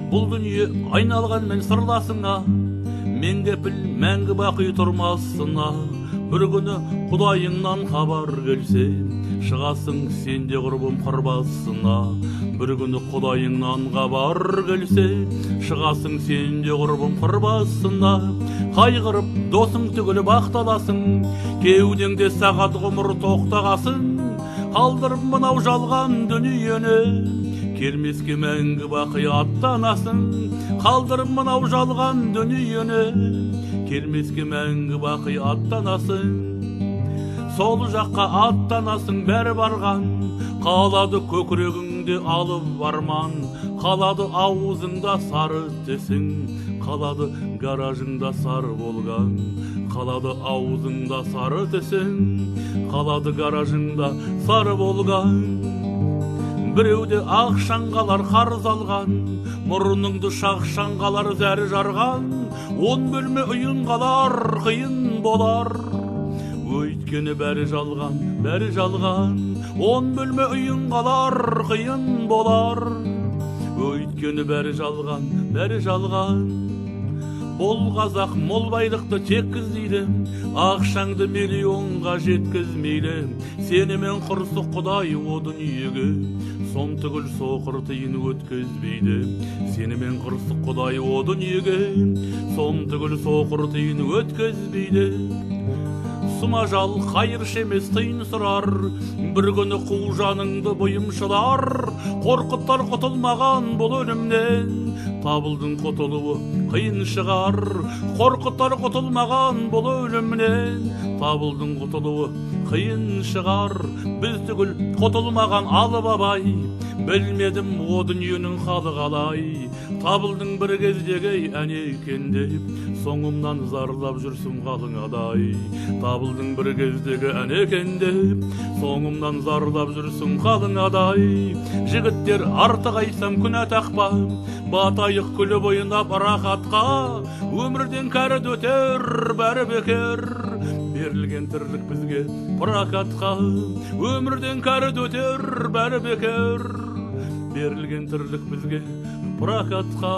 Бұл дүние айналған мен сырласыңа, мен кепіл мәңгі бақи тұрмасына. Бір күні құдайыңнан хабар келсе, шығасың сенде құрбым құрбасына. Бір күні құдайыңнан хабар келсе, шығасың сенде құрбым құрбасына. Қайғырып досың түгілі бақталасың, кеудеңде сағат ғұмыр тоқтағасын. Қалдырып мынау жалған дүниені, келмеске мәңгі бақи аттанасың. Қалдырып мынау жалған дүниені, келмеске мәңгі бақи аттанасың. Сол жаққа аттанасың бәрі барған, қалады көкірегіңде алып арман. Қалады аузыңда сары тесің, қалады гаражыңда сары болған. Қалады аузыңда сары тесің, қалады гаражыңда сары болған. Біреуде ақ шаңғалар қарыз алған, мұрныңды шақ шаңғалар зәрі жарған. 10 бөлме үйін қалар, қиын болар, өйткені бәрі жалған, бәрі жалған. 10 бөлме үйін қалар, қиын болар, өйткені бәрі жалған, бәрі жалған. Бұл қазақ мол байлықты теккіздейді, ақшаңды миллионға жеткізмейді. Сенімен құрсы құдай о дүниеге, сом түгіл соқыр тиын өткізбейді. Сенімен құрсы құдай о дүниеге, сом түгіл соқыр тиын өткізбейді. Сумажал қайыршы емес тиын сұрар, бір күні қу жаныңды бұйымшылар. Қорқыттар құтылмаған бұл өлімнен, табылдың құтылуы қиын шығар. Қорқыттар құтылмаған бұл өлімнен, табылдың құтылуы қиын шығар. Біз түгіл құтылмаған алып абай, білмедім о дүниенің халы қалай. Табылдың бір кездегі әне екен деп, соңымнан зарлап жүрсің қалыңадай. Табылдың бір кездегі әне екен деп, соңымнан зарлап жүрсің қалыңадай. Жігіттер артық айтсам күнә тақпа, батайық күлі бойынап рахатқа. Өмірден кәрі өтер бәрі бекер, берілген тірлік бізге прокатқа. Өмірден кәрі өтер бәрі бекер, берілген тірлік бізге прокатқа.